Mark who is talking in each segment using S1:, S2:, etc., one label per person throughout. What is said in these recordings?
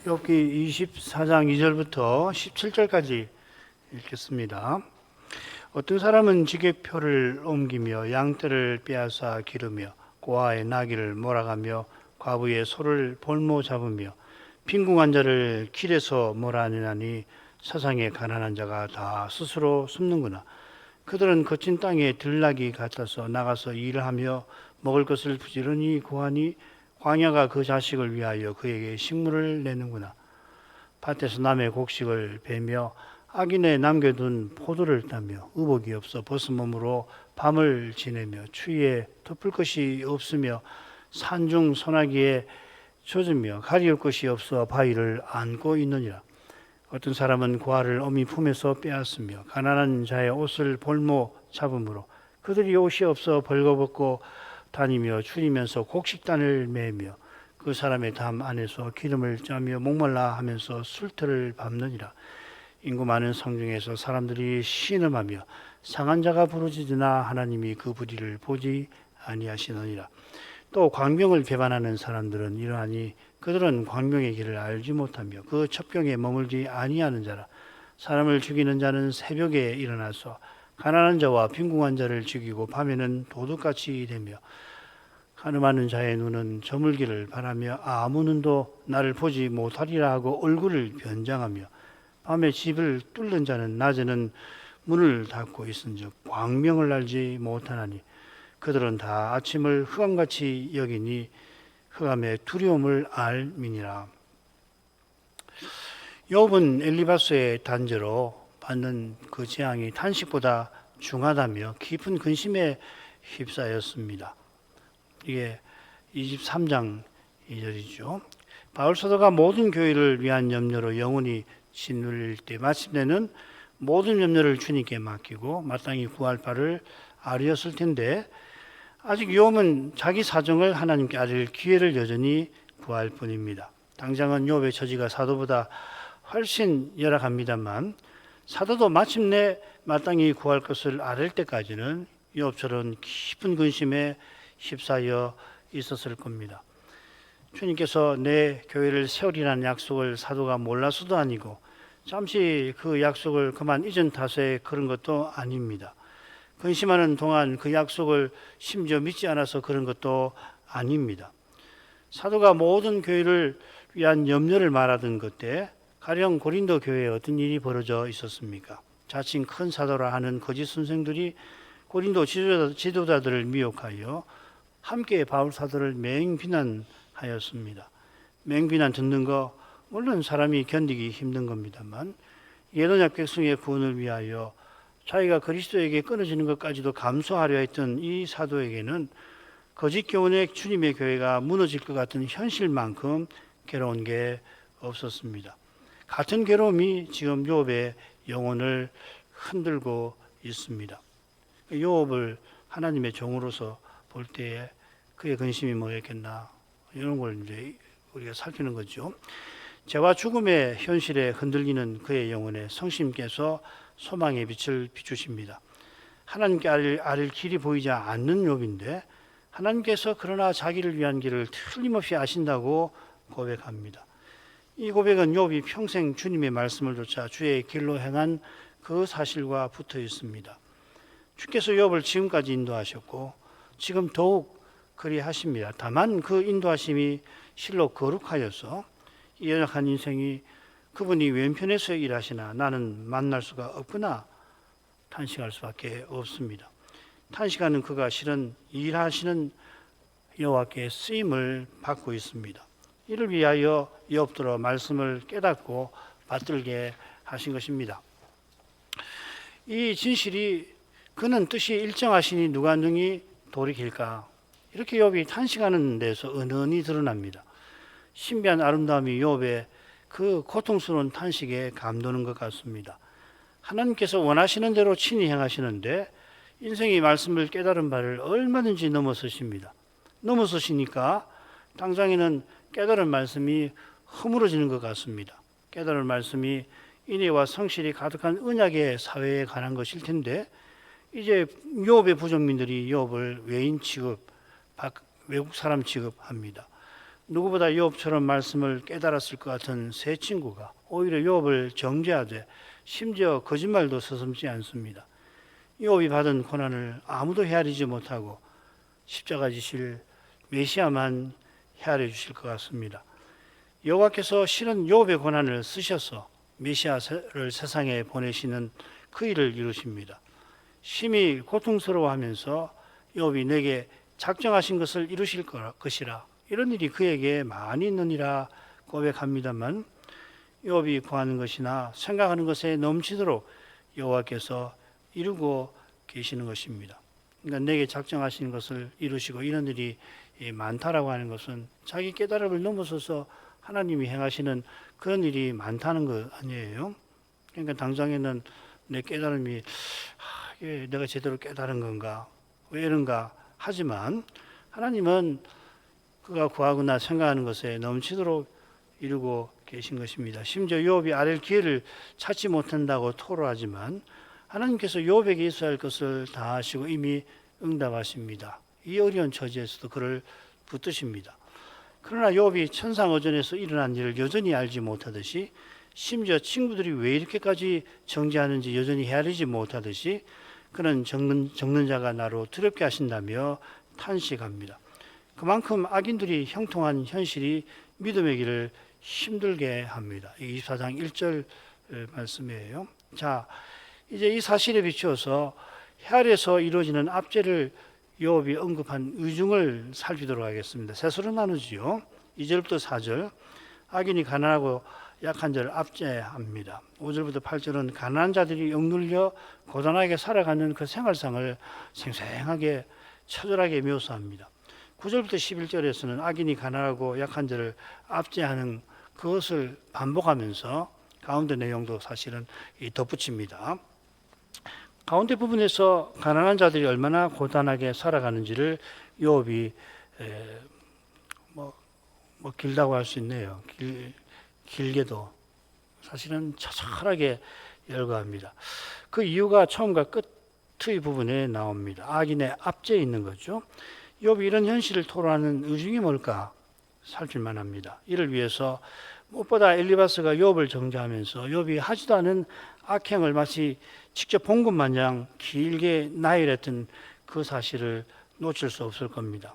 S1: 욥기 24장 2절부터 17절까지 읽겠습니다. 어떤 사람은 지게표를 옮기며 양떼를 빼앗아 기르며 고아의 나귀를 몰아가며 과부의 소를 볼모 잡으며 빈궁한 자를 길에서 몰아내나니 세상에 가난한 자가 다 스스로 숨는구나. 그들은 거친 땅에 들나귀 같아서 나가서 일하며 먹을 것을 부지런히 구하니 광야가 그 자식을 위하여 그에게 식물을 내는구나. 밭에서 남의 곡식을 베며 악인에 남겨둔 포도를 따며 의복이 없어 벗은 몸으로 밤을 지내며 추위에 덮을 것이 없으며 산중 소나기에 젖으며 가리울 것이 없어 바위를 안고 있느니라. 어떤 사람은 고아를 어미 품에서 빼앗으며 가난한 자의 옷을 볼모 잡음으로 그들이 옷이 없어 벌거벗고 다니며 추리면서 곡식단을 매며 그 사람의 담 안에서 기름을 짜며 목말라 하면서 술터를 밟느니라. 인구 많은 성 중에서 사람들이 신음하며 상한 자가 부르짖으나 하나님이 그 불의를 보지 아니하시느니라. 또 광명을 배반하는 사람들은 이러하니 그들은 광명의 길을 알지 못하며 그 첩경에 머물지 아니하는 자라. 사람을 죽이는 자는 새벽에 일어나서 가난한 자와 빈궁한 자를 죽이고 밤에는 도둑같이 되며 가늠하는 자의 눈은 저물기를 바라며 아무 눈도 나를 보지 못하리라 하고 얼굴을 변장하며 밤에 집을 뚫는 자는 낮에는 문을 닫고 있은즉 광명을 알지 못하나니 그들은 다 아침을 흑암같이 여기니 흑암의 두려움을 알미니라. 욥은 엘리바스의 단죄로 받는 그 재앙이 탄식보다 중하다며 깊은 근심에 휩싸였습니다. 이게 23장 2절이죠. 바울 사도가 모든 교회를 위한 염려로 영원히 짓눌릴 때 마침내는 모든 염려를 주님께 맡기고 마땅히 구할 바를 아뢰었을 텐데 아직 욥은 자기 사정을 하나님께 아뢰 기회를 여전히 구할 뿐입니다. 당장은 욥의 처지가 사도보다 훨씬 열악합니다만 사도도 마침내 마땅히 구할 것을 아뢰 때까지는 욥처럼 깊은 근심에 휩싸여 있었을 겁니다. 주님께서 내 교회를 세우리라는 약속을 사도가 몰라서도 아니고 잠시 그 약속을 그만 잊은 탓에 그런 것도 아닙니다. 근심하는 동안 그 약속을 심지어 믿지 않아서 그런 것도 아닙니다. 사도가 모든 교회를 위한 염려를 말하던 그때 가령 고린도 교회에 어떤 일이 벌어져 있었습니까? 자칭 큰 사도라 하는 거짓 선생들이 고린도 지도자들을 미혹하여 함께 바울 사도를 맹비난하였습니다. 맹비난 듣는 거 물론 사람이 견디기 힘든 겁니다만 예언약 백성의 구원을 위하여 자기가 그리스도에게 끊어지는 것까지도 감수하려 했던 이 사도에게는 거짓 교훈의 주님의 교회가 무너질 것 같은 현실만큼 괴로운 게 없었습니다. 같은 괴로움이 지금 욥의 영혼을 흔들고 있습니다. 욥을 하나님의 종으로서 볼 때에 그의 근심이 뭐였겠나 이런 걸 이제 우리가 살피는 거죠. 죄와 죽음의 현실에 흔들리는 그의 영혼에 성심께서 소망의 빛을 비추십니다. 하나님께 아릴 길이 보이지 않는 욥인데 하나님께서 그러나 자기를 위한 길을 틀림없이 아신다고 고백합니다. 이 고백은 욥이 평생 주님의 말씀을 좇아 주의 길로 행한 그 사실과 붙어 있습니다. 주께서 욥을 지금까지 인도하셨고 지금 더욱 그리하십니다. 다만 그 인도하심이 실로 거룩하여서 이 연약한 인생이 그분이 왼편에서 일하시나 나는 만날 수가 없구나 탄식할 수밖에 없습니다. 탄식하는 그가 실은 일하시는 여호와께 쓰임을 받고 있습니다. 이를 위하여 욥들어 말씀을 깨닫고 받들게 하신 것입니다. 이 진실이 그는 뜻이 일정하시니 누가 능히 돌이킬까? 이렇게 욥이 탄식하는 데서 은은히 드러납니다. 신비한 아름다움이 욥의 그 고통스러운 탄식에 감도는 것 같습니다. 하나님께서 원하시는 대로 친히 행하시는데 인생의 말씀을 깨달은 바를 얼마든지 넘어서십니다. 넘어서시니까 당장에는 깨달은 말씀이 허물어지는 것 같습니다. 깨달은 말씀이 인애와 성실이 가득한 언약의 사회에 관한 것일 텐데 이제 욥의 부족민들이 욥을 외인 취급, 외국 사람 취급합니다. 누구보다 욥처럼 말씀을 깨달았을 것 같은 세 친구가 오히려 욥을 정죄하되 심지어 거짓말도 서슴지 않습니다. 욥이 받은 고난을 아무도 헤아리지 못하고 십자가 지실 메시아만 헤아려 주실 것 같습니다. 여호와께서 실은 욥의 고난을 쓰셔서 메시아를 세상에 보내시는 그 일을 이루십니다. 심히 고통스러워하면서 욥이 내게 작정하신 것을 이루실 것이라 이런 일이 그에게 많이 있느니라 고백합니다만 욥이 구하는 것이나 생각하는 것에 넘치도록 여호와께서 이루고 계시는 것입니다. 그러니까 내게 작정하신 것을 이루시고 이런 일이 많다라고 하는 것은 자기 깨달음을 넘어서서 하나님이 행하시는 그런 일이 많다는 것 아니에요. 그러니까 당장에는 내 깨달음이 내가 제대로 깨달은 건가 왜 이런가 하지만 하나님은 그가 구하거나 생각하는 것에 넘치도록 이루고 계신 것입니다. 심지어 욥이 아랠 기회를 찾지 못한다고 토로하지만 하나님께서 욥에게 있어야 할 것을 다 하시고 이미 응답하십니다. 이 어려운 처지에서도 그를 붙드십니다. 그러나 욥이 천상어전에서 일어난 일을 여전히 알지 못하듯이 심지어 친구들이 왜 이렇게까지 정죄하는지 여전히 헤아리지 못하듯이 그는 적는 자가 나로 두렵게 하신다며 탄식합니다. 그만큼 악인들이 형통한 현실이 믿음의 길을 힘들게 합니다. 24장 1절 말씀이에요. 자, 이제 이 사실에 비추어서 헤아려서 이루어지는 압제를 욥이 언급한 의중을 살피도록 하겠습니다. 셋으로 나누지요. 2절부터 4절 악인이 가난하고 약한 자를 압제합니다. 5절부터 8절은 가난한 자들이 억눌려 고단하게 살아가는 그 생활상을 생생하게 처절하게 묘사합니다. 9절부터 11절에서는 악인이 가난하고 약한 자를 압제하는 그것을 반복하면서 가운데 내용도 사실은 덧붙입니다. 가운데 부분에서 가난한 자들이 얼마나 고단하게 살아가는지를 욥이 길다고 할 수 있네요. 길게도 사실은 처절하게 열거합니다. 그 이유가 처음과 끝의 부분에 나옵니다. 악인의 압제에 있는 거죠. 욥이 이런 현실을 토로하는 의중이 뭘까 살필만 합니다. 이를 위해서 무엇보다 엘리바스가 욥을 정죄하면서 욥이 하지도 않은 악행을 마치 직접 본 것 마냥 길게 나열했던 그 사실을 놓칠 수 없을 겁니다.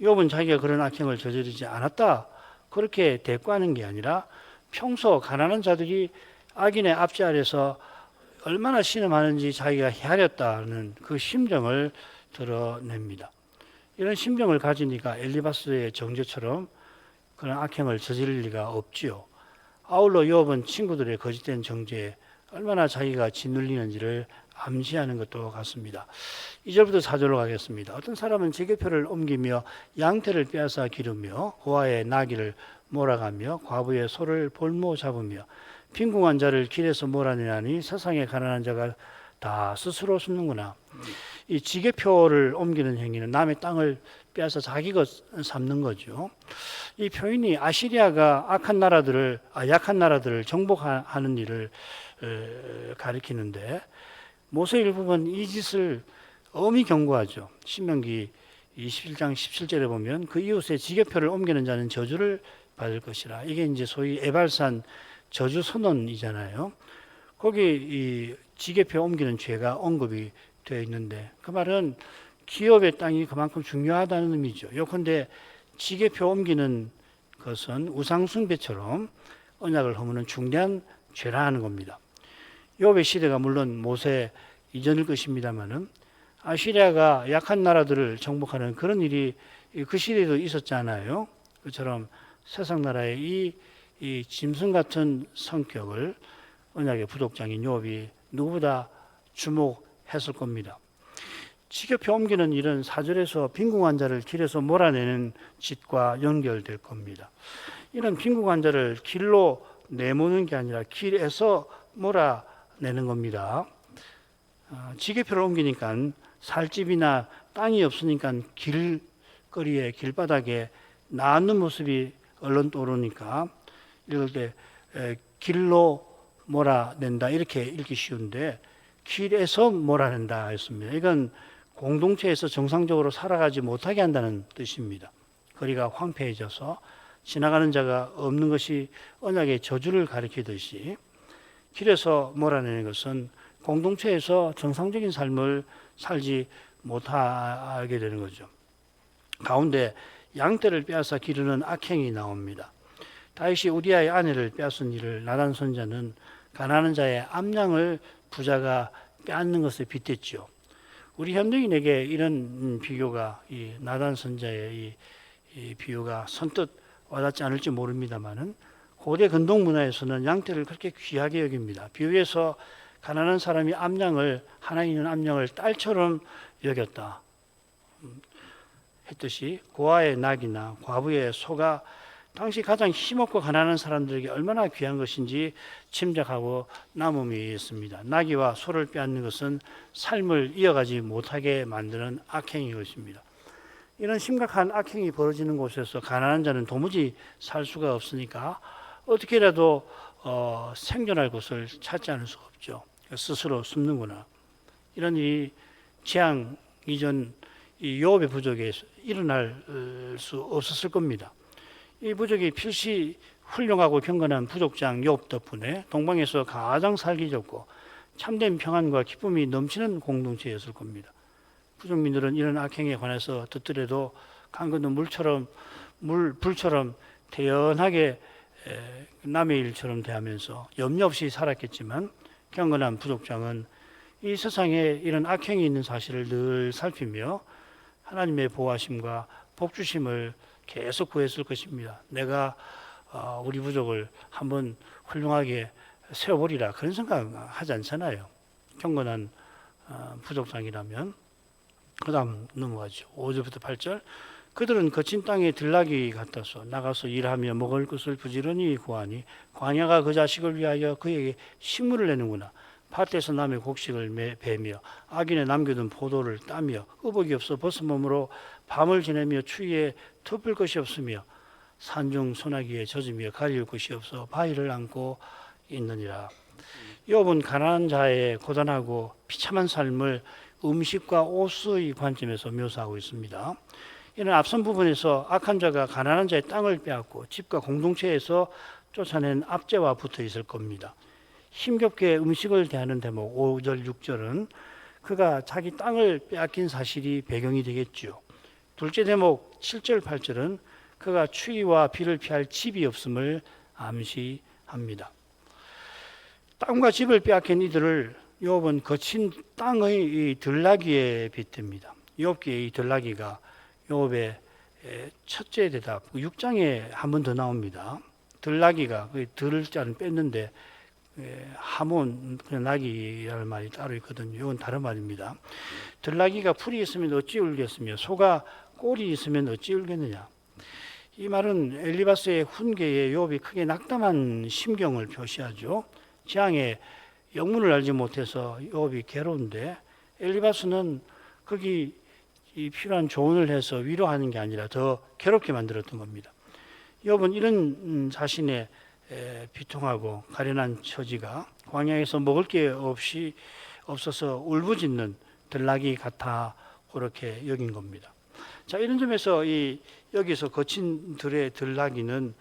S1: 욥은 자기가 그런 악행을 저지르지 않았다 그렇게 대꾸하는 게 아니라 평소 가난한 자들이 악인의 압제 아래서 얼마나 신음하는지 자기가 헤아렸다는 그 심정을 드러냅니다. 이런 심정을 가지니까 엘리바스의 정죄처럼 그런 악행을 저지를 리가 없지요. 아울러 욥은 친구들의 거짓된 정죄에 얼마나 자기가 짓눌리는지를 암시하는 것도 같습니다. 2절부터 4절로 가겠습니다. 어떤 사람은 제개표를 옮기며 양태를 빼앗아 기르며 고아의 나귀를 몰아가며 과부의 소를 볼모 잡으며 빈궁한 자를 길에서 몰아내나니 세상에 가난한 자가 다 스스로 숨는구나. 이 지게표를 옮기는 행위는 남의 땅을 빼앗아 자기 것 삼는 거죠. 이 표현이 아시리아가 약한 나라들을 정복하는 일을 가리키는데 모세 일부분 이 짓을 엄히 경고하죠. 신명기 21장 17절에 보면 그 이웃의 지게표를 옮기는 자는 저주를 받을 것이라. 이게 이제 소위 에발산 저주 선언이잖아요. 거기 이 지게표 옮기는 죄가 언급이 되어 있는데 그 말은 기업의 땅이 그만큼 중요하다는 의미죠. 요컨대 지게표 옮기는 것은 우상숭배처럼 언약을 허무는 중대한 죄라는 겁니다. 욥의 시대가 물론 모세 이전일 것입니다만은 아시리아가 약한 나라들을 정복하는 그런 일이 그 시대에도 있었잖아요. 그처럼 세상 나라의 이 짐승 같은 성격을 언약의 부독장인 욥이 누구보다 주목했을 겁니다. 지게표 옮기는 일은 4절에서 빈궁한 자를 길에서 몰아내는 짓과 연결될 겁니다. 이런 빈궁한 자를 길로 내모는 게 아니라 길에서 몰아내는 겁니다. 지게표를 옮기니까 살집이나 땅이 없으니까 길거리에 길바닥에 나앉는 모습이 얼른 떠오르니까 읽을 때 길로 몰아낸다 이렇게 읽기 쉬운데 길에서 몰아낸다 했습니다. 이건 공동체에서 정상적으로 살아가지 못하게 한다는 뜻입니다. 거리가 황폐해져서 지나가는 자가 없는 것이 언약의 저주를 가리키듯이 길에서 몰아내는 것은 공동체에서 정상적인 삶을 살지 못하게 되는 거죠. 가운데 양떼를 빼앗아 기르는 악행이 나옵니다. 다윗이 우리아의 아내를 빼앗은 일을 나단 선자는 가난한 자의 암양을 부자가 빼앗는 것에 빗댔죠. 우리 현대인에게 이런 비교가 이 나단 선자의 이 비유가 선뜻 와닿지 않을지 모릅니다만은 고대 근동 문화에서는 양떼를 그렇게 귀하게 여깁니다. 비유에서 가난한 사람이 암양을 하나 있는 암양을 딸처럼 여겼다 했듯이 고아의 낙이나 과부의 소가 당시 가장 힘없고 가난한 사람들에게 얼마나 귀한 것인지 짐작하고 남음이 있습니다. 나귀와 소를 빼앗는 것은 삶을 이어가지 못하게 만드는 악행인 것입니다. 이런 심각한 악행이 벌어지는 곳에서 가난한 자는 도무지 살 수가 없으니까 어떻게라도 생존할 곳을 찾지 않을 수가 없죠. 스스로 숨는구나. 이런 일이 재앙 이전 이 요업의 부족에 일어날 수 없었을 겁니다. 이 부족이 필시 훌륭하고 경건한 부족장 요업 덕분에 동방에서 가장 살기 좋고 참된 평안과 기쁨이 넘치는 공동체였을 겁니다. 부족민들은 이런 악행에 관해서 듣더라도 강건은 불처럼 태연하게 남의 일처럼 대하면서 염려 없이 살았겠지만 경건한 부족장은 이 세상에 이런 악행이 있는 사실을 늘 살피며 하나님의 보호하심과 복주심을 계속 구했을 것입니다. 내가 우리 부족을 한번 훌륭하게 세워보리라 그런 생각하지 않잖아요. 경건한 부족장이라면. 그 다음 넘어가죠. 5절부터 8절. 그들은 거친 땅에 들나귀 같아서 나가서 일하며 먹을 것을 부지런히 구하니 광야가 그 자식을 위하여 그에게 식물을 내는구나. 밭에서 남의 곡식을 베며 악인에 남겨둔 포도를 따며 의복이 없어 벗은 몸으로 밤을 지내며 추위에 덮을 것이 없으며 산중 소나기에 젖으며 가릴 것이 없어 바위를 안고 있느니라. 욥은 가난한 자의 고단하고 비참한 삶을 음식과 옷의 관점에서 묘사하고 있습니다. 이는 앞선 부분에서 악한 자가 가난한 자의 땅을 빼앗고 집과 공동체에서 쫓아낸 압제와 붙어 있을 겁니다. 힘겹게 음식을 대하는 대목 5절 6절은 그가 자기 땅을 빼앗긴 사실이 배경이 되겠죠. 둘째 대목 7절 8절은 그가 추위와 비를 피할 집이 없음을 암시합니다. 땅과 집을 빼앗긴 이들을 욥은 거친 땅의 이 들나귀에 빗댑니다. 욥기의 이 들나귀가 욥의 첫째 대답 6장에 한 번 더 나옵니다. 들나귀가 그 들을 자는 뺐는데 하몬 나귀라는 말이 따로 있거든요. 이건 다른 말입니다. 들나귀가 풀이 있으면 어찌 울겠으며 소가 꼴이 있으면 어찌 울겠느냐. 이 말은 엘리바스의 훈계에 욥이 크게 낙담한 심경을 표시하죠. 재앙에 영문을 알지 못해서 욥이 괴로운데 엘리바스는 거기 필요한 조언을 해서 위로하는 게 아니라 더 괴롭게 만들었던 겁니다. 욥은 이런 자신의 비통하고 가련한 처지가 광야에서 먹을 게 없어서 울부짖는 들나귀 같아 그렇게 여긴 겁니다. 자, 이런 점에서 여기서 거친 들의 들나귀는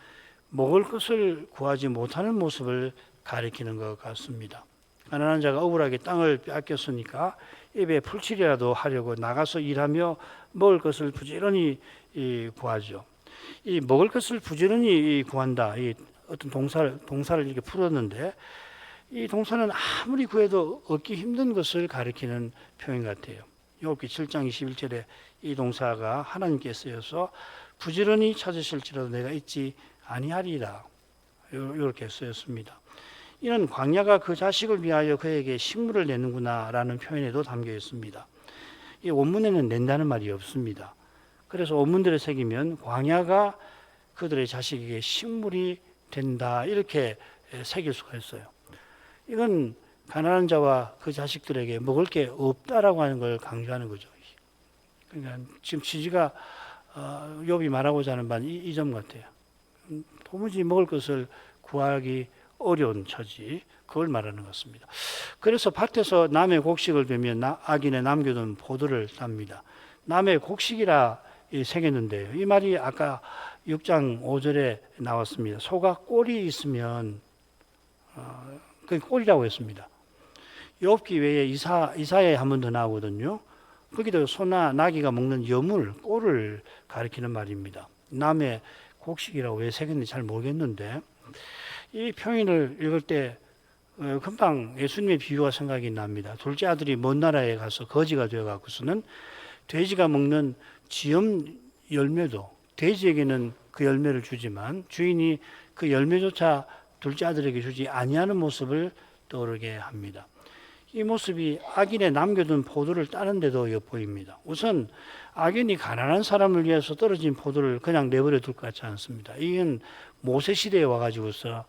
S1: 먹을 것을 구하지 못하는 모습을 가리키는 것 같습니다. 가난한 자가 억울하게 땅을 빼앗겼으니까 입에 풀칠이라도 하려고 나가서 일하며 먹을 것을 부지런히 구하죠. 이 먹을 것을 부지런히 구한다. 이 어떤 동사를 이렇게 풀었는데 이 동사는 아무리 구해도 얻기 힘든 것을 가리키는 표현 같아요. 욥기 7장 21절에 이 동사가 하나님께 쓰여서 부지런히 찾으실지라도 내가 잊지 아니하리라 이렇게 쓰였습니다. 이는 광야가 그 자식을 위하여 그에게 식물을 내는구나 라는 표현에도 담겨 있습니다. 이 원문에는 낸다는 말이 없습니다. 그래서 원문들을 새기면 광야가 그들의 자식에게 식물이 된다 이렇게 새길 수가 있어요. 이건 가난한 자와 그 자식들에게 먹을 게 없다라고 하는 걸 강조하는 거죠. 그러니까 지금 취지가 욥이 말하고자 하는 바는 이 점 같아요. 도무지 먹을 것을 구하기 어려운 처지, 그걸 말하는 것 같습니다. 그래서 밭에서 남의 곡식을 베면 악인에 남겨둔 포도를 땁니다. 남의 곡식이라 새겼는데요. 이 말이 아까 6장 5절에 나왔습니다. 소가 꼴이 있으면 그 꼴이라고 했습니다. 욥기 외에 이사야에 한 번 더 나오거든요. 거기도 소나 나귀가 먹는 여물, 꼴을 가리키는 말입니다. 남의 곡식이라고 왜 새겼는지 잘 모르겠는데 이 표현을 읽을 때 금방 예수님의 비유가 생각이 납니다. 둘째 아들이 먼 나라에 가서 거지가 되어 갖고서는 돼지가 먹는 지엄 열매도 돼지에게는 그 열매를 주지만 주인이 그 열매조차 둘째 아들에게 주지 아니하는 모습을 떠오르게 합니다. 이 모습이 악인의 남겨둔 포도를 따는데도 엿보입니다. 우선 악인이 가난한 사람을 위해서 떨어진 포도를 그냥 내버려 둘 것 같지 않습니다. 이건 모세 시대에 와가지고서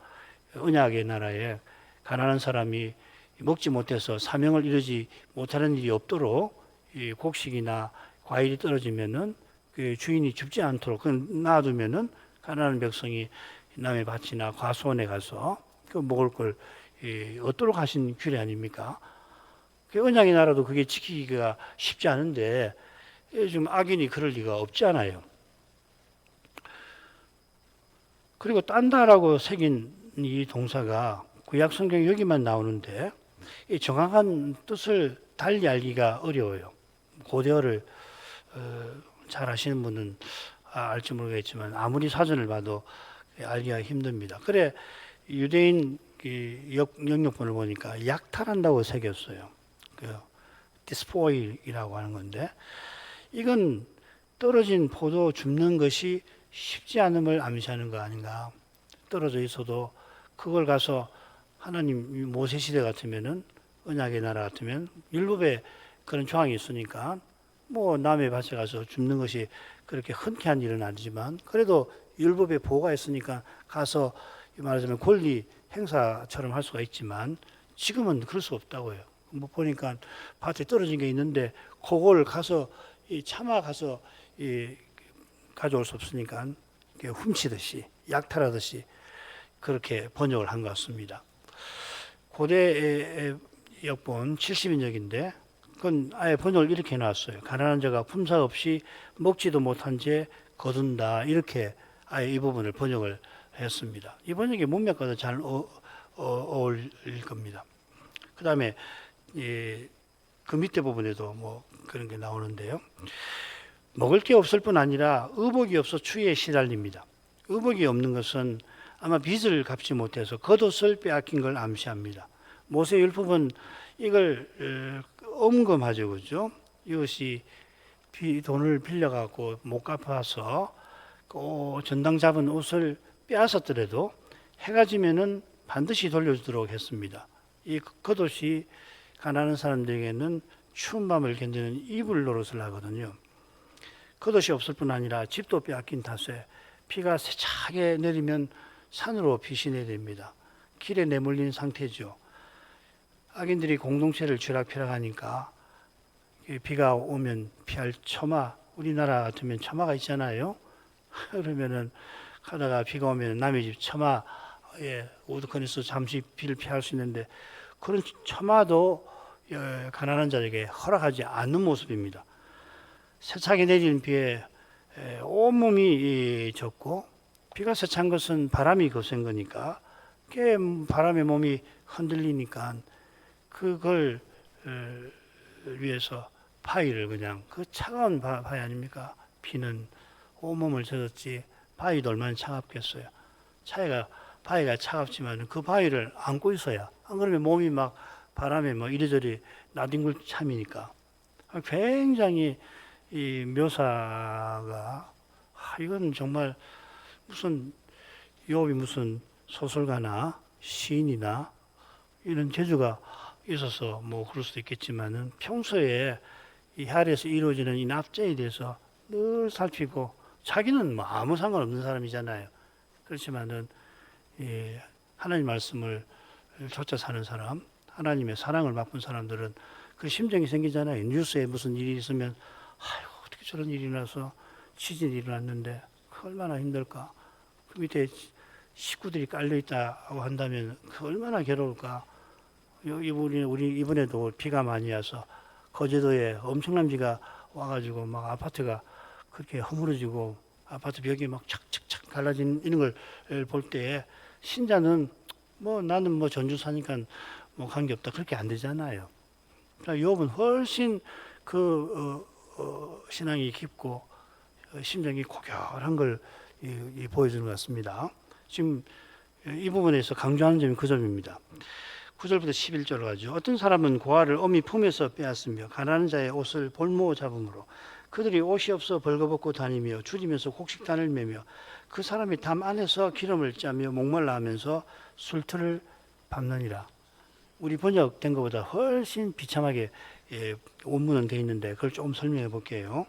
S1: 언약의 나라에 가난한 사람이 먹지 못해서 사명을 이루지 못하는 일이 없도록 이 곡식이나 과일이 떨어지면은 그 주인이 줍지 않도록 놔두면은 가난한 백성이 남의 밭이나 과수원에 가서 그 먹을 걸 얻도록 하신 규례 아닙니까? 그 언약의 나라도 그게 지키기가 쉽지 않은데 지금 악인이 그럴 리가 없잖아요. 그리고 딴다라고 새긴 이 동사가 구약 성경 여기만 나오는데 이 정확한 뜻을 달리 알기가 어려워요. 고대어를 잘 아시는 분은 알지 모르겠지만 아무리 사전을 봐도 알기가 힘듭니다. 그래 유대인 영역본을 보니까 약탈한다고 새겼어요. 그 디스포일이라고 하는 건데 이건 떨어진 포도 줍는 것이 쉽지 않음을 암시하는 거 아닌가. 떨어져 있어도 그걸 가서 하나님 모세 시대 같으면은 언약의 나라 같으면 율법에 그런 조항이 있으니까 뭐 남의 밭에 가서 줍는 것이 그렇게 흔쾌한 일은 아니지만 그래도 율법에 보호가 있으니까 가서 말하자면 권리 행사처럼 할 수가 있지만 지금은 그럴 수 없다고요. 뭐 보니까 밭에 떨어진 게 있는데 그걸 가서 차마 가서 가져올 수 없으니까 훔치듯이 약탈하듯이 그렇게 번역을 한 것 같습니다. 고대 역본 70인역인데 그건 아예 번역을 이렇게 해놨어요. 가난한 자가 품사 없이 먹지도 못한 채 거둔다 이렇게 아예 이 부분을 번역을 했습니다. 이 번역이 문맥과도 잘 어울릴 겁니다. 그 다음에 그 밑에 부분에도 뭐 그런 게 나오는데요. 먹을 게 없을 뿐 아니라 의복이 없어 추위에 시달립니다. 의복이 없는 것은 아마 빚을 갚지 못해서 겉옷을 빼앗긴 걸 암시합니다. 모세 율법은 이걸 엄금하죠, 그죠? 이것이 돈을 빌려갖고 못 갚아서 전당 잡은 옷을 빼앗았더라도 해가 지면은 반드시 돌려주도록 했습니다. 이 겉옷이 가난한 사람들에게는 추운 밤을 견디는 이불 노릇을 하거든요. 겉옷이 없을 뿐 아니라 집도 빼앗긴 탓에 비가 세차게 내리면 산으로 빛이 내립니다. 길에 내몰린 상태죠. 악인들이 공동체를 쥐락펴락하니까 비가 오면 피할 처마, 우리나라 같으면 처마가 있잖아요. 그러면은 가다가 비가 오면 남의 집 처마에 우두커니서 잠시 비를 피할 수 있는데 그런 처마도 가난한 자에게 허락하지 않는 모습입니다. 세차게 내리는 비에 온몸이 젖고 비가 세찬 것은 바람이 거센 거니까 바람에 몸이 흔들리니까 그걸 위해서 바위를 그냥 그 차가운 바위 아닙니까? 비는 온몸을 젖었지 바위도 얼마나 차갑겠어요. 바위가 차갑지만 그 바위를 안고 있어야 안 그러면 몸이 막 바람에 막 이리저리 나뒹굴 참이니까 굉장히 이 묘사가 이건 정말 무슨 욥이 무슨 소설가나 시인이나 이런 재주가 있어서 뭐 그럴 수도 있겠지만은 평소에 이 하늘에서 이루어지는 이 납제에 대해서 늘 살피고 자기는 뭐 아무 상관없는 사람이잖아요. 그렇지만은 하나님 말씀을 쫓아 사는 사람, 하나님의 사랑을 맛본 사람들은 그 심정이 생기잖아요. 뉴스에 무슨 일이 있으면 아이고 어떻게 저런 일이 나서 지진이 일어났는데 그 얼마나 힘들까. 그 밑에 식구들이 깔려있다고 한다면 그 얼마나 괴로울까. 우리 이번에도 비가 많이 와서 거제도에 엄청난 비가 와가지고 막 아파트가 그렇게 허물어지고 아파트 벽이 막 착착착 갈라진 이런 걸 볼 때에 신자는 뭐 나는 뭐 전주 사니까 뭐 관계없다 그렇게 안 되잖아요. 그러니까 욥은 훨씬 신앙이 깊고 심정이 고결한 걸 보여주는 것 같습니다. 지금 이 부분에서 강조하는 점이 그 점입니다. 9절부터 11절 가지고 어떤 사람은 고아를 어미 품에서 빼앗으며 가난한 자의 옷을 볼모 잡음으로 그들이 옷이 없어 벌거벗고 다니며 줄이면서 곡식단을 매며 그 사람이 담 안에서 기름을 짜며 목말라 하면서 술틀을 밟느니라. 우리 번역된 것보다 훨씬 비참하게 원문은 되어 있는데 그걸 조금 설명해 볼게요.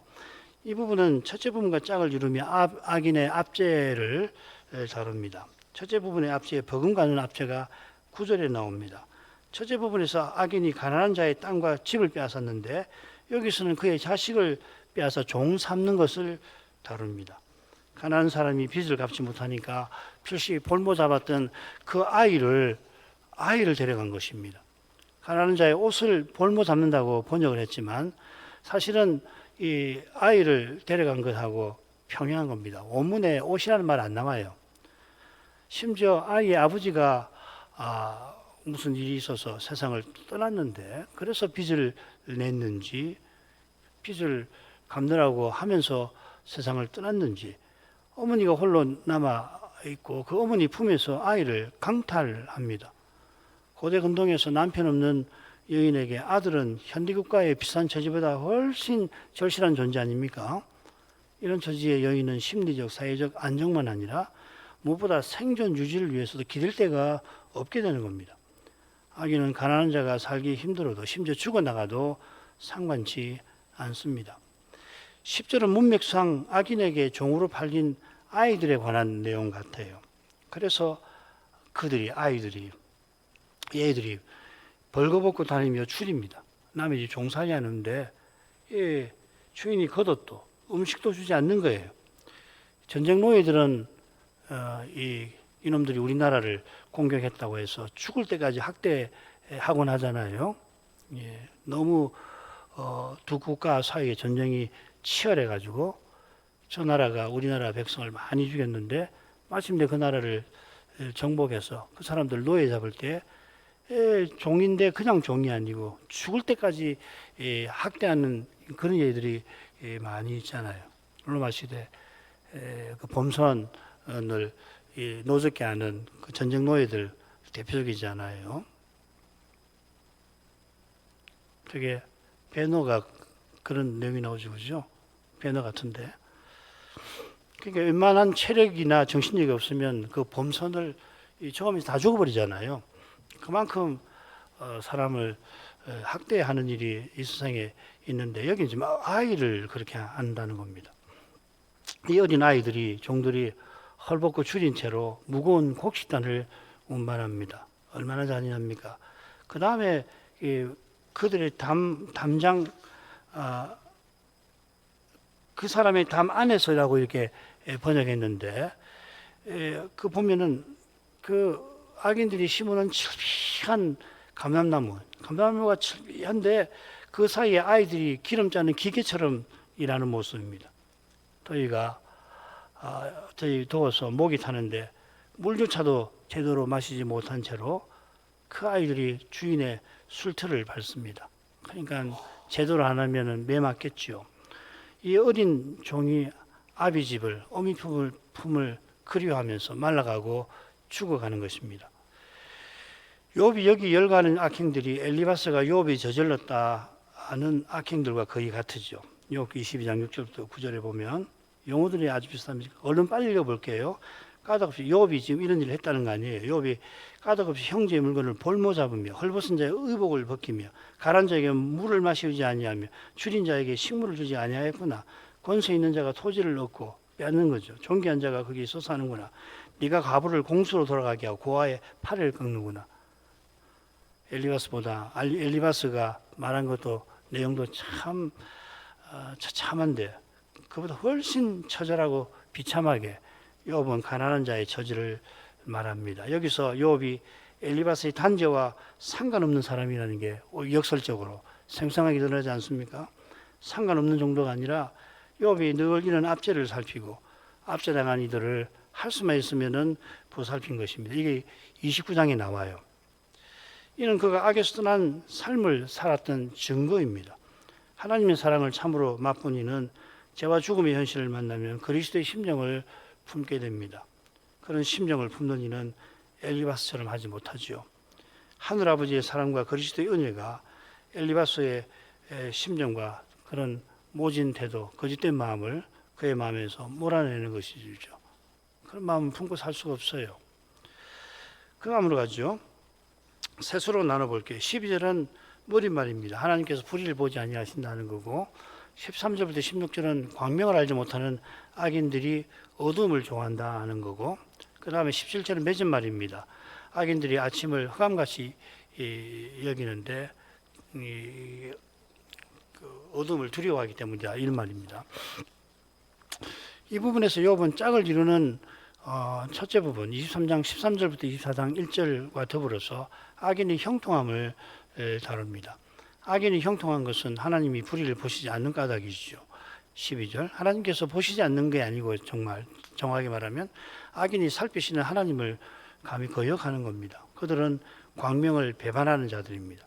S1: 이 부분은 첫째 부분과 짝을 이루며 악인의 압제를 다룹니다. 첫째 부분의 압제에 버금가는 압제가 9절에 나옵니다. 첫째 부분에서 악인이 가난한 자의 땅과 집을 빼앗았는데 여기서는 그의 자식을 빼앗아 종 삼는 것을 다룹니다. 가난한 사람이 빚을 갚지 못하니까 필시 볼모 잡았던 그 아이를 데려간 것입니다. 가난한 자의 옷을 볼모 잡는다고 번역을 했지만 사실은 이 아이를 데려간 것하고 평행한 겁니다. 원문에 옷이라는 말 안 나와요. 심지어 아이의 아버지가 무슨 일이 있어서 세상을 떠났는데 그래서 빚을 냈는지 빚을 갚느라고 하면서 세상을 떠났는지 어머니가 홀로 남아 있고 그 어머니 품에서 아이를 강탈합니다. 고대 근동에서 남편 없는 여인에게 아들은 현대국가의 비싼 처지보다 훨씬 절실한 존재 아닙니까? 이런 처지의 여인은 심리적, 사회적 안정만 아니라 무엇보다 생존 유지를 위해서도 기댈 데가 없게 되는 겁니다. 악인은 가난한 자가 살기 힘들어도 심지어 죽어나가도 상관치 않습니다. 10절은 문맥상 악인에게 종으로 팔린 아이들에 관한 내용 같아요. 그래서 얘들이 벌거벗고 다니며 추립니다. 남의 집 종살이 하는데 주인이 걷어도 음식도 주지 않는 거예요. 전쟁 노예들은 이놈들이 우리나라를 공격했다고 해서 죽을 때까지 학대하곤 하잖아요. 너무 두 국가 사이의 전쟁이 치열해가지고 저 나라가 우리나라 백성을 많이 죽였는데 마침내 그 나라를 정복해서 그 사람들 노예 잡을 때 종인데 그냥 종이 아니고 죽을 때까지 학대하는 그런 예들이 많이 있잖아요. 로마 시대 그 범선을 노젓게 하는 그 전쟁 노예들 대표적이잖아요. 되게 배너가 그런 내용이 나오죠, 그죠? 배너 같은데. 그러니까 웬만한 체력이나 정신력이 없으면 그 범선을 처음에 다 죽어버리잖아요. 그만큼 사람을 학대하는 일이 이 세상에 있는데 여기는 지금 아이를 그렇게 한다는 겁니다. 이 어린 아이들이 종들이 헐벗고 줄인 채로 무거운 곡식단을 운반합니다. 얼마나 잔인합니까? 그 다음에 그들의 담장 그 사람의 담 안에서라고 이렇게 번역했는데 그 보면은 그 악인들이 심어놓은 칠비한 감람나무가 칠비한데 그 사이에 아이들이 기름 짜는 기계처럼 일하는 모습입니다. 저희 더워서 목이 타는데 물조차도 제대로 마시지 못한 채로 그 아이들이 주인의 술틀을 밟습니다. 그러니까 제대로 안 하면은 매 맞겠지요. 이 어린 종이 아비 집을 어미 품을 그리워하면서 말라가고 죽어가는 것입니다. 욥이 여기 열거하는 악행들이 엘리바스가 욥이 저질렀다 하는 악행들과 거의 같으죠. 욥 22장 6절부터 9절에 보면 용어들이 아주 비슷합니다. 얼른 빨리 읽어볼게요. 까닭없이 욥이 지금 이런 일을 했다는 거 아니에요. 욥이 까닭없이 형제의 물건을 볼모 잡으며 헐벗은 자의 의복을 벗기며 가란 자에게 물을 마시지 아니하며 줄인 자에게 식물을 주지 아니하였구나. 권세 있는 자가 토지를 얻고 빼앗는 거죠. 존귀한 자가 거기 있어 사는구나. 네가 가부를 공수로 돌아가게 하고 고아의 팔을 꺾는구나. 엘리바스가 말한 것도 내용도 참 처참한데 그보다 훨씬 처절하고 비참하게 욥은 가난한 자의 처지를 말합니다. 여기서 욥이 엘리바스의 단죄와 상관없는 사람이라는 게 역설적으로 생생하게 드러나지 않습니까? 상관없는 정도가 아니라 욥이 늘 이런 압제를 살피고 압제당한 이들을 할 수만 있으면은 보살핀 것입니다. 이게 29장에 나와요. 이는 그가 악에서 떠난 삶을 살았던 증거입니다. 하나님의 사랑을 참으로 맛본 이는 죄와 죽음의 현실을 만나면 그리스도의 심정을 품게 됩니다. 그런 심정을 품는 이는 엘리바스처럼 하지 못하지요. 하늘아버지의 사랑과 그리스도의 은혜가 엘리바스의 심정과 그런 모진 태도, 거짓된 마음을 그의 마음에서 몰아내는 것이죠. 그런 마음을 품고 살 수가 없어요. 그 다음으로 가죠. 셋으로 나눠볼게요. 12절은 머릿말입니다. 하나님께서 불의를 보지 아니하신다는 거고, 13절부터 16절은 광명을 알지 못하는 악인들이 어둠을 좋아한다 하는 거고, 그 다음에 17절은 맺은 말입니다. 악인들이 아침을 흑암같이 여기는데 어둠을 두려워하기 때문이다, 이런 말입니다. 이 부분에서 욥은 짝을 이루는 첫째 부분 23장 13절부터 24장 1절과 더불어서 악인의 형통함을 다룹니다. 악인이 형통한 것은 하나님이 불의를 보시지 않는 까닭이죠. 12절 하나님께서 보시지 않는 게 아니고 정말 정확하게 말하면 악인이 살피시는 하나님을 감히 거역하는 겁니다. 그들은 광명을 배반하는 자들입니다.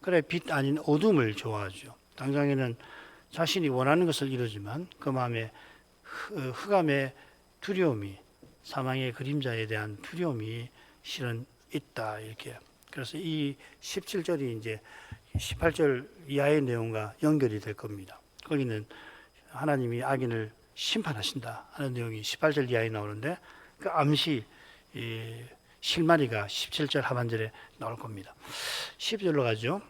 S1: 그래 빛 아닌 어둠을 좋아하죠. 당장에는 자신이 원하는 것을 이루지만 그 마음에 흑암의 두려움이, 사망의 그림자에 대한 두려움이 실은 있다, 이렇게. 그래서 이 17절이 이제 18절 이하의 내용과 연결이 될 겁니다. 거기는 하나님이 악인을 심판하신다 하는 내용이 18절 이하에 나오는데 그 암시 실마리가 17절 하반절에 나올 겁니다. 12절로 가죠.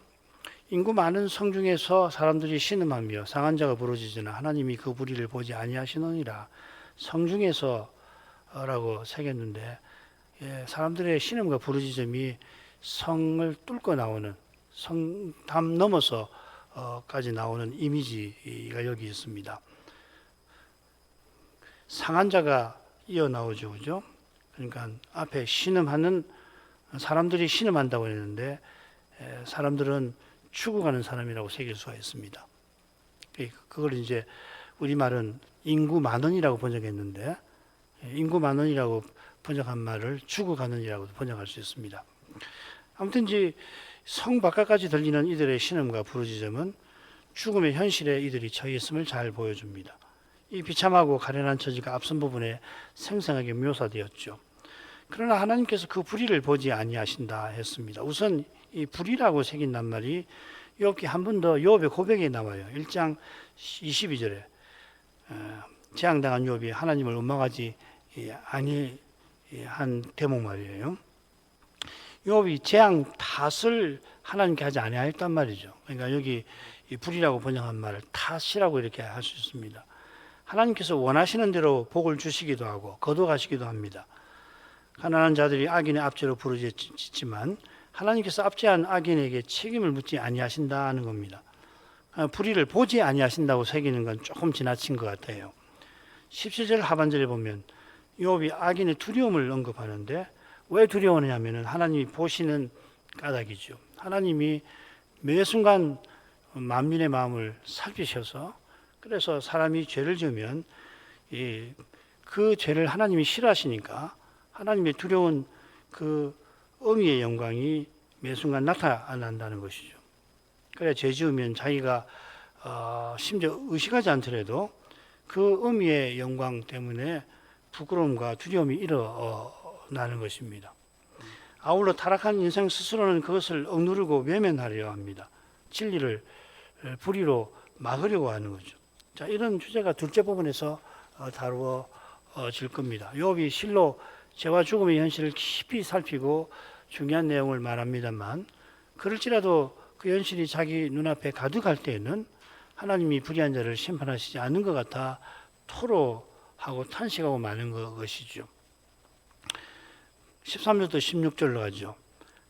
S1: 인구 많은 성 중에서 사람들이 신음하며 상한 자가 부르짖으나 하나님이 그 불의를 보지 아니하시느니라. 성 중에서라고 새겼는데 사람들의 신음과 부르짖음이 성을 뚫고 나오는, 성담 넘어서까지 나오는 이미지가 여기 있습니다. 상한 자가 이어 나오죠, 그죠? 그러니까 앞에 신음하는 사람들이 신음한다고 했는데 사람들은 죽어가는 사람이라고 새길 수가 있습니다. 그걸 이제 우리말은 인구 만원이라고 번역했는데 인구 만원이라고 번역한 말을 죽어가는이라고 번역할 수 있습니다. 아무튼 이제 성 바깥까지 들리는 이들의 신음과 부르짖음은 죽음의 현실에 이들이 처해 있음을 잘 보여줍니다. 이 비참하고 가련한 처지가 앞선 부분에 생생하게 묘사되었죠. 그러나 하나님께서 그 불의를 보지 아니하신다 했습니다. 우선 이 불의라고 새긴 낱말이 욥기 한 번 더 욥의 고백에 나와요. 1장 22절에 재앙당한 욥이 하나님을 원망하지 아니한 대목 말이에요. 욥이 재앙 탓을 하나님께 하지 아니하였단 말이죠. 그러니까 여기 이 불의라고 번역한 말을 탓이라고 이렇게 할 수 있습니다. 하나님께서 원하시는 대로 복을 주시기도 하고 거둬가시기도 합니다. 가난한 자들이 악인의 압제로 부르짖지만 하나님께서 압제한 악인에게 책임을 묻지 아니하신다는 겁니다. 불의를 보지 아니하신다고 새기는 건 조금 지나친 것 같아요. 17절 하반절에 보면 욥이 악인의 두려움을 언급하는데 왜 두려워하냐면 하나님이 보시는 까닭이죠. 하나님이 매 순간 만민의 마음을 살피셔서 그래서 사람이 죄를 지으면 그 죄를 하나님이 싫어하시니까 하나님의 두려운 그 어미의 영광이 매 순간 나타난다는 것이죠. 그래 죄 지으면 자기가 심지어 의식하지 않더라도 그 어미의 영광 때문에 부끄러움과 두려움이 일어나는 것입니다. 아울러 타락한 인생 스스로는 그것을 억누르고 외면하려 합니다. 진리를 불의로 막으려고 하는 거죠. 자, 이런 주제가 둘째 부분에서 다루어질 겁니다. 욥이 실로 죄와 죽음의 현실을 깊이 살피고 중요한 내용을 말합니다만 그럴지라도 그 현실이 자기 눈앞에 가득할 때에는 하나님이 불의한 자를 심판하시지 않는 것 같아 토로하고 탄식하고 마는 것이죠. 13절부터 16절로 가죠.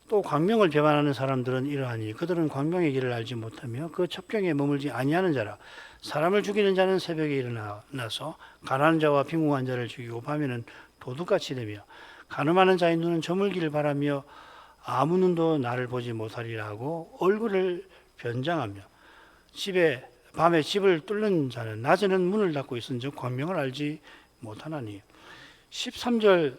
S1: 또 광명을 배반하는 사람들은 이러하니 그들은 광명의 길을 알지 못하며 그 첩경에 머물지 아니하는 자라. 사람을 죽이는 자는 새벽에 일어나서 가난한 자와 빈궁한 자를 죽이고 밤에는 도둑같이 되며 가늠하는 자의 눈은 저물기를 바라며 아무 눈도 나를 보지 못하리라 하고 얼굴을 변장하며 밤에 집을 뚫는 자는 낮에는 문을 닫고 있은즉 광명을 알지 못하나니. 13절,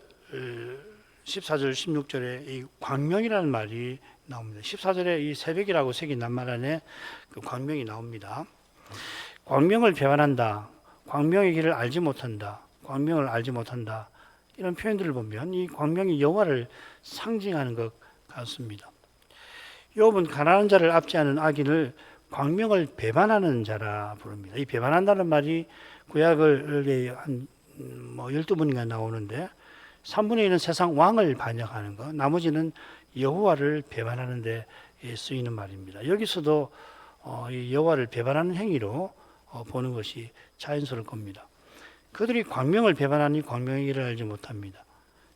S1: 14절, 16절에 이 광명이라는 말이 나옵니다. 14절에 이 새벽이라고 새긴 낱말 안에 그 광명이 나옵니다. 광명을 배반한다, 광명의 길을 알지 못한다, 광명을 알지 못한다, 이런 표현들을 보면 이 광명이 여호와를 상징하는 것 같습니다. 욥은 가난한 자를 압제하는 악인을 광명을 배반하는 자라 부릅니다. 이 배반한다는 말이 구약을 한 12번인가 나오는데 3분의 1은 세상 왕을 반역하는 것, 나머지는 여호와를 배반하는 데 쓰이는 말입니다. 여기서도 이 여호와를 배반하는 행위로 보는 것이 자연스러울 겁니다. 그들이 광명을 배반하니 광명의 길을 알지 못합니다.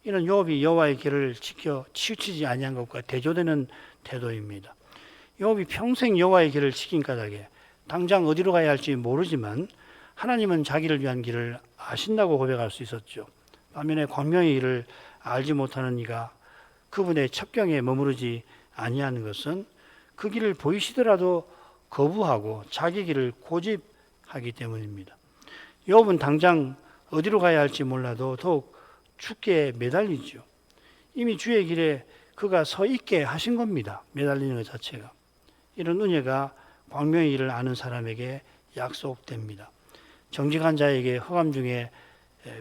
S1: 이는 욥이 여호와의 길을 지켜 치우치지 아니한 것과 대조되는 태도입니다. 욥이 평생 여호와의 길을 지킨 까닭에 당장 어디로 가야 할지 모르지만 하나님은 자기를 위한 길을 아신다고 고백할 수 있었죠. 반면에 광명의 길을 알지 못하는 이가 그분의 첩경에 머무르지 아니하는 것은 그 길을 보이시더라도 거부하고 자기 길을 고집하기 때문입니다. 욥은 당장 어디로 가야 할지 몰라도 더욱 죽게 매달리죠. 이미 주의 길에 그가 서 있게 하신 겁니다. 매달리는 것 자체가. 이런 은혜가 광명의 길을 아는 사람에게 약속됩니다. 정직한 자에게 흑암 중에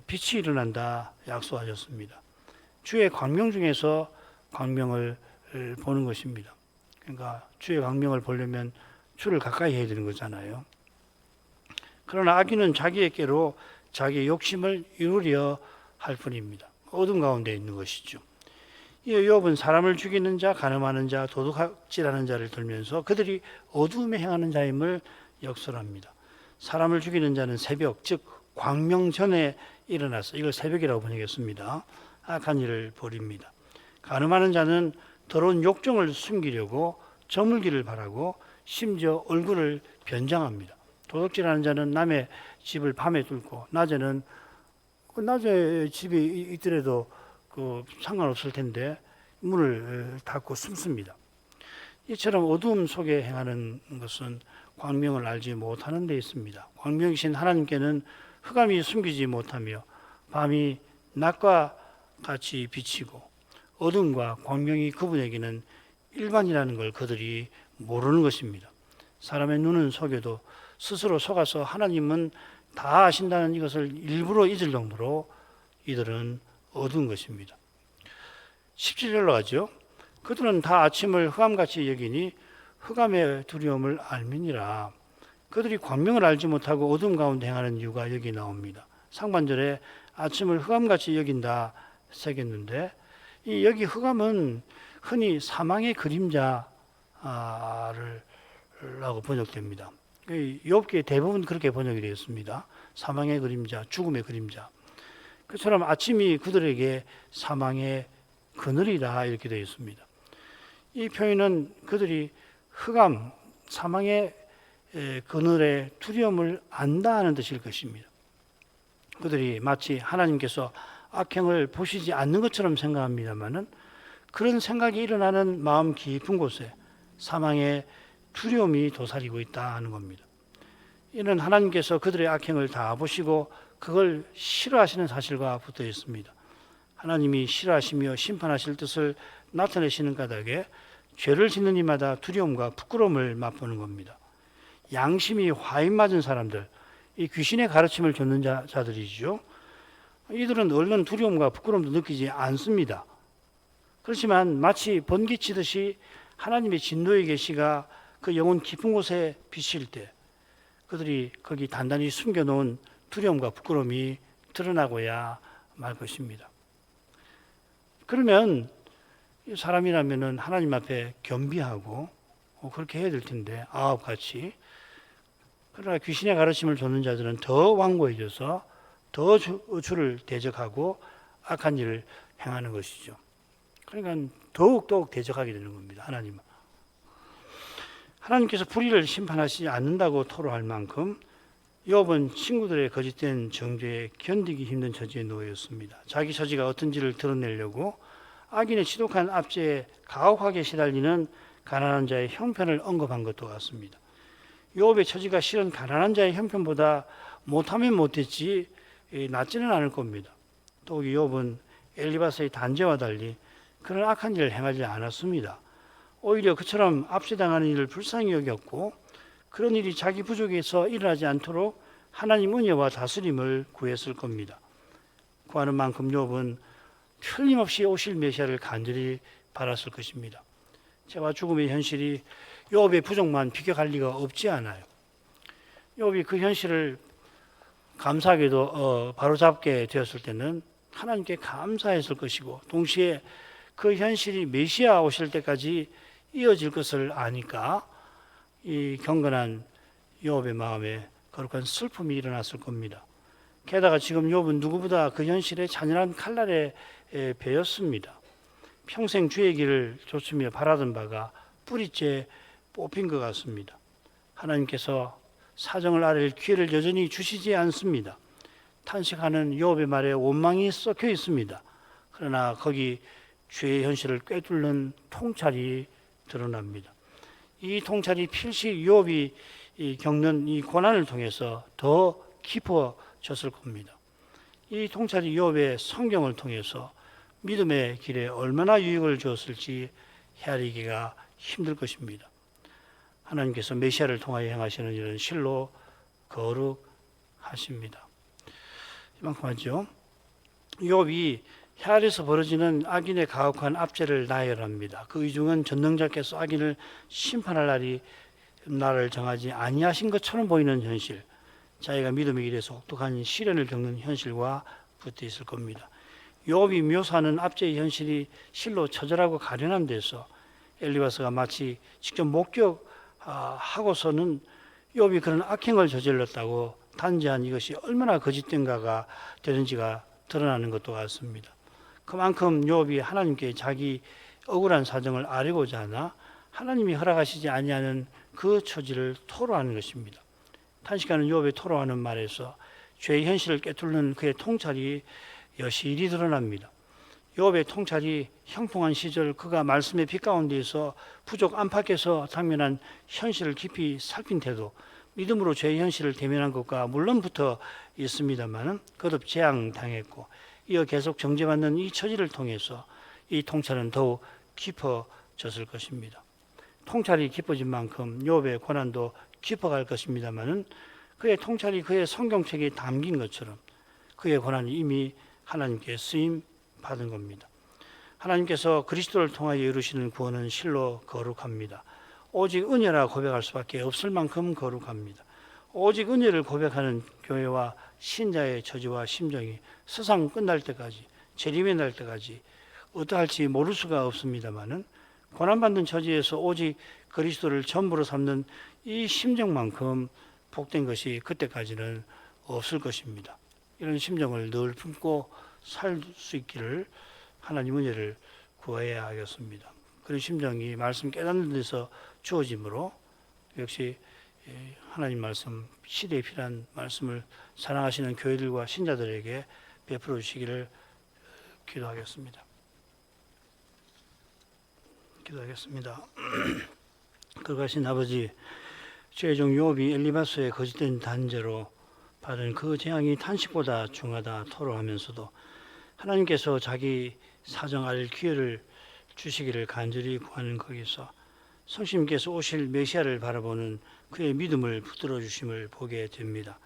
S1: 빛이 일어난다 약속하셨습니다. 주의 광명 중에서 광명을 보는 것입니다. 그러니까 주의 광명을 보려면 주를 가까이 해야 되는 거잖아요. 그러나 악인은 자기에게로 자기의 욕심을 이루려 할 뿐입니다. 어둠 가운데 있는 것이죠. 이 욥은 사람을 죽이는 자, 간음하는 자, 도둑질하는 자를 들면서 그들이 어둠에 행하는 자임을 역설합니다. 사람을 죽이는 자는 새벽, 즉 광명 전에 일어나서, 이걸 새벽이라고 번역했습니다. 악한 일을 벌입니다. 간음하는 자는 더러운 욕정을 숨기려고 저물기를 바라고 심지어 얼굴을 변장합니다. 도둑질하는 자는 남의 집을 밤에 뚫고 낮에 집에 있더라도 상관없을 텐데 문을 닫고 숨습니다. 이처럼 어두움 속에 행하는 것은 광명을 알지 못하는 데 있습니다. 광명이신 하나님께는 흑암이 숨기지 못하며 밤이 낮과 같이 비치고 어둠과 광명이 그분에게는 일반이라는 걸 그들이 모르는 것입니다. 사람의 눈은 속여도 스스로 속아서 하나님은 다 아신다는 이것을 일부러 잊을 정도로 이들은 어두운 것입니다. 17절로 가죠. 그들은 다 아침을 흑암같이 여기니 흑암의 두려움을 알미니라. 그들이 광명을 알지 못하고 어둠 가운데 행하는 이유가 여기 나옵니다. 상반절에 아침을 흑암같이 여긴다 새겼는데 여기 흑암은 흔히 사망의 그림자를 라고 번역됩니다. 욥기에 대부분 그렇게 번역이 되어 있습니다. 사망의 그림자, 죽음의 그림자. 그처럼 아침이 그들에게 사망의 그늘이다 이렇게 되어 있습니다. 이 표현은 그들이 흑암, 사망의 그늘의 두려움을 안다 하는 뜻일 것입니다. 그들이 마치 하나님께서 악행을 보시지 않는 것처럼 생각합니다만은 그런 생각이 일어나는 마음 깊은 곳에 사망의 두려움이 도사리고 있다 하는 겁니다. 이는 하나님께서 그들의 악행을 다 보시고 그걸 싫어하시는 사실과 붙어 있습니다. 하나님이 싫어하시며 심판하실 뜻을 나타내시는 까닭에 죄를 짓는 이마다 두려움과 부끄러움을 맛보는 겁니다. 양심이 화인 맞은 사람들, 이 귀신의 가르침을 듣는 자들이죠. 이들은 얼른 두려움과 부끄러움도 느끼지 않습니다. 그렇지만 마치 번개치듯이 하나님의 진노의 계시가 그 영혼 깊은 곳에 비칠 때 그들이 거기 단단히 숨겨놓은 두려움과 부끄러움이 드러나고야 말 것입니다. 그러면 사람이라면 하나님 앞에 겸비하고 그렇게 해야 될 텐데 아합같이. 그러나 귀신의 가르침을 듣는 자들은 더 완고해져서 더 주를 대적하고 악한 일을 행하는 것이죠. 그러니까 더욱 대적하게 되는 겁니다. 하나님은. 하나님께서 불의를 심판하시지 않는다고 토로할 만큼 욥은 친구들의 거짓된 정죄에 견디기 힘든 처지에 놓였습니다. 자기 처지가 어떤지를 드러내려고 악인의 지독한 압제에 가혹하게 시달리는 가난한 자의 형편을 언급한 것도 같습니다. 욥의 처지가 실은 가난한 자의 형편보다 못하면 못했지 낫지는 않을 겁니다. 또 욥은 엘리바스의 단죄와 달리 그런 악한 일을 행하지 않았습니다. 오히려 그처럼 압제당하는 일을 불쌍히 여겼고 그런 일이 자기 부족에서 일어나지 않도록 하나님 은혜와 다스림을 구했을 겁니다. 구하는 만큼 욥은 틀림없이 오실 메시아를 간절히 바랐을 것입니다. 죄와 죽음의 현실이 욥의 부족만 비껴갈 리가 없지 않아요. 욥이 그 현실을 감사하게도 바로잡게 되었을 때는 하나님께 감사했을 것이고 동시에 그 현실이 메시아 오실 때까지 이어질 것을 아니까 이 경건한 욥의 마음에 거룩한 슬픔이 일어났을 겁니다. 게다가 지금 욥은 누구보다 그 현실에 잔인한 칼날에 베였습니다. 평생 주의 길을 좇으며 바라던 바가 뿌리째 뽑힌 것 같습니다. 하나님께서 사정을 아릴 기회를 여전히 주시지 않습니다. 탄식하는 욥의 말에 원망이 섞여 있습니다. 그러나 거기 죄의 현실을 꿰뚫는 통찰이 드러납니다. 이 통찰이 필시 욥이 겪는 이 고난을 통해서 더 깊어졌을 겁니다. 이 통찰이 욥의 성경을 통해서 믿음의 길에 얼마나 유익을 주었을지 헤아리기가 힘들 것입니다. 하나님께서 메시아를 통하여 행하시는 일은 실로 거룩하십니다. 이만큼 하죠. 욥이 혈에서 벌어지는 악인의 가혹한 압제를 나열합니다. 그 이중은 전능자께서 악인을 심판할 날을 정하지 아니하신 것처럼 보이는 현실, 자기가 믿음의 길에서 혹독한 시련을 겪는 현실과 붙어 있을 겁니다. 욥이 묘사하는 압제의 현실이 실로 처절하고 가련한 데서 엘리바스가 마치 직접 목격하고서는 욥이 그런 악행을 저질렀다고 단죄한 이것이 얼마나 거짓된가가 되는지가 드러나는 것도 같습니다. 그만큼 욥이 하나님께 자기 억울한 사정을 아뢰고자 하나 하나님이 허락하시지 아니하는 그 처지를 토로하는 것입니다. 탄식하는 욥의 토로하는 말에서 죄의 현실을 꿰뚫는 그의 통찰이 여실히 드러납니다. 욥의 통찰이 형통한 시절 그가 말씀의 빛 가운데에서 부족 안팎에서 당면한 현실을 깊이 살핀 태도, 믿음으로 죄의 현실을 대면한 것과 물론 붙어 있습니다만 거듭 재앙당했고 이어 계속 정죄받는 이 처지를 통해서 이 통찰은 더욱 깊어졌을 것입니다. 통찰이 깊어진 만큼 욥의 고난도 깊어갈 것입니다만 그의 통찰이 그의 성경책에 담긴 것처럼 그의 고난이 이미 하나님께 쓰임 받은 겁니다. 하나님께서 그리스도를 통하여 이루시는 구원은 실로 거룩합니다. 오직 은혜라 고백할 수밖에 없을 만큼 거룩합니다. 오직 은혜를 고백하는 교회와 신자의 처지와 심정이 세상 끝날 때까지, 재림의 날 때까지 어떠할지 모를 수가 없습니다만은 고난받는 처지에서 오직 그리스도를 전부로 삼는 이 심정만큼 복된 것이 그때까지는 없을 것입니다. 이런 심정을 늘 품고 살 수 있기를 하나님 은혜를 구해야 하겠습니다. 그런 심정이 말씀 깨닫는 데서 주어지므로 역시 하나님 말씀, 시대에 필요한 말씀을 사랑하시는 교회들과 신자들에게 베풀어 주시기를 기도하겠습니다. 기도하겠습니다. 거룩하신 아버지, 죄종 욥이 엘리바스의 거짓된 단죄로 받은 그 재앙이 탄식보다 중하다 토로하면서도 하나님께서 자기 사정 알 기회를 주시기를 간절히 구하는 거기서 성심께서 오실 메시아를 바라보는 그의 믿음을 붙들어 주심을 보게 됩니다.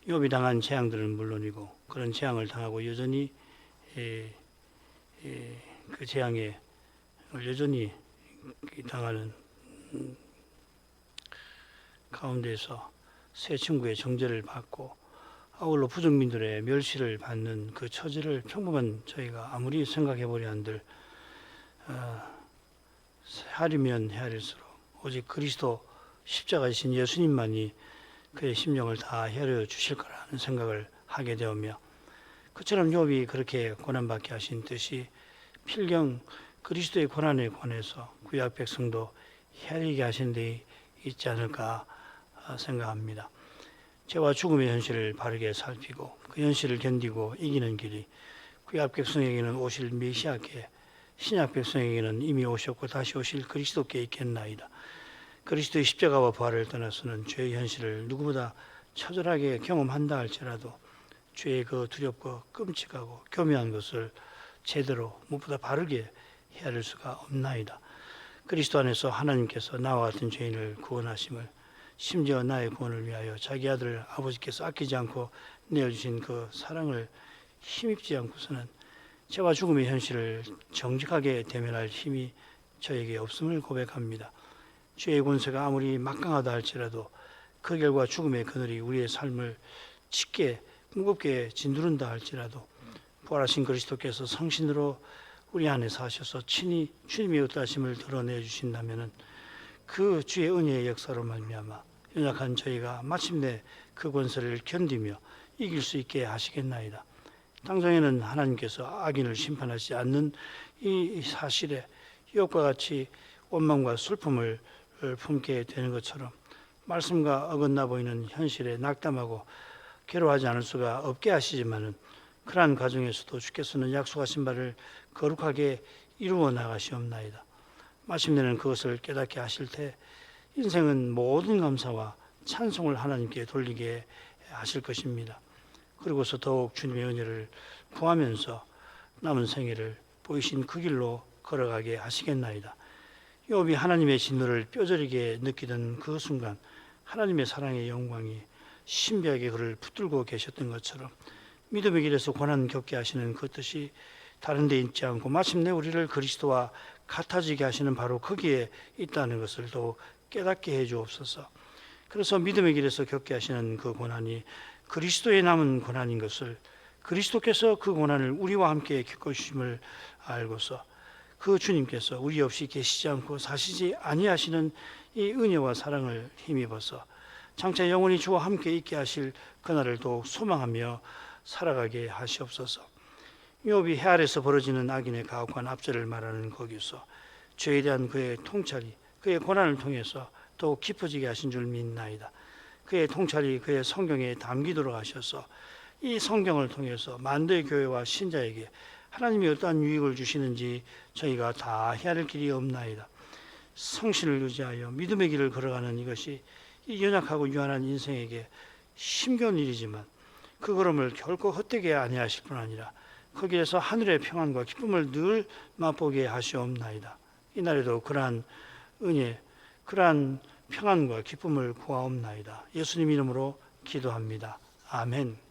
S1: 욥이 당한 재앙들은 물론이고 그런 재앙을 당하고 여전히 그 재앙에 여전히 당하는 가운데서 새 친구의 정죄를 받고 아울러 부족민들의 멸시를 받는 그 처지를 평범한 저희가 아무리 생각해 보려 한들 헤아리면 헤아릴수록 오직 그리스도 십자가이신 예수님만이 그의 심령을 다 헤아려 주실 거라는 생각을 하게 되오며 그처럼 욥이 그렇게 고난받게 하신 뜻이 필경 그리스도의 고난에 관해서 구약 백성도 헤아리게 하신 데 있지 않을까 생각합니다. 죄와 죽음의 현실을 바르게 살피고 그 현실을 견디고 이기는 길이 구약 백성에게는 오실 메시아께 신약 백성에게는 이미 오셨고 다시 오실 그리스도께 있겠나이다. 그리스도의 십자가와 부활을 떠나서는 죄의 현실을 누구보다 처절하게 경험한다 할지라도 죄의 그 두렵고 끔찍하고 교묘한 것을 제대로 무엇보다 바르게 헤아릴 수가 없나이다. 그리스도 안에서 하나님께서 나와 같은 죄인을 구원하심을, 심지어 나의 구원을 위하여 자기 아들을 아버지께서 아끼지 않고 내어주신 그 사랑을 힘입지 않고서는 죄와 죽음의 현실을 정직하게 대면할 힘이 저에게 없음을 고백합니다. 죄의 권세가 아무리 막강하다 할지라도 그 결과 죽음의 그늘이 우리의 삶을 짙게 무겁게 짓누른다 할지라도 부활하신 그리스도께서 성신으로 우리 안에 사셔서 친히 주님의 의하심을 드러내 주신다면 그 주의 은혜의 역사로 말미암아 연약한 저희가 마침내 그 권세를 견디며 이길 수 있게 하시겠나이다. 당장에는 하나님께서 악인을 심판하지 않는 이 사실에 유혹과 같이 원망과 슬픔을 품게 되는 것처럼 말씀과 어긋나 보이는 현실에 낙담하고 괴로워하지 않을 수가 없게 하시지만은 그러한 과정에서도 주께서는 약속하신 바를 거룩하게 이루어 나가시옵나이다. 마침내는 그것을 깨닫게 하실 때 인생은 모든 감사와 찬송을 하나님께 돌리게 하실 것입니다. 그리고서 더욱 주님의 은혜를 구하면서 남은 생애를 보이신 그 길로 걸어가게 하시겠나이다. 욥이 하나님의 진노를 뼈저리게 느끼던 그 순간 하나님의 사랑의 영광이 신비하게 그를 붙들고 계셨던 것처럼 믿음의 길에서 고난 겪게 하시는 그 뜻이 다른 데 있지 않고 마침내 우리를 그리스도와 같아지게 하시는 바로 거기에 있다는 것을 더욱 깨닫게 해 주옵소서. 그래서 믿음의 길에서 겪게 하시는 그 고난이 그리스도의 남은 고난인 것을, 그리스도께서 그 고난을 우리와 함께 겪으심을 알고서 그 주님께서 우리 없이 계시지 않고 사시지 아니하시는 이 은혜와 사랑을 힘입어서 장차 영원히 주와 함께 있게 하실 그날을 더욱 소망하며 살아가게 하시옵소서. 욥이 해 아래서 벌어지는 악인의 가혹한 압제를 말하는 거기서 죄에 대한 그의 통찰이 그의 고난을 통해서 더욱 깊어지게 하신 줄 믿나이다. 그의 통찰이 그의 성경에 담기도록 하셔서 이 성경을 통해서 만대의 교회와 신자에게 하나님이 어떠한 유익을 주시는지 저희가 다 헤아릴 길이 없나이다. 성신을 유지하여 믿음의 길을 걸어가는 이것이 이 연약하고 유한한 인생에게 힘겨운 일이지만 그 걸음을 결코 헛되게 아니하실 뿐 아니라 그 길에서 하늘의 평안과 기쁨을 늘 맛보게 하시옵나이다. 이날에도 그러한 은혜, 그러한 평안과 기쁨을 구하옵나이다. 예수님 이름으로 기도합니다. 아멘.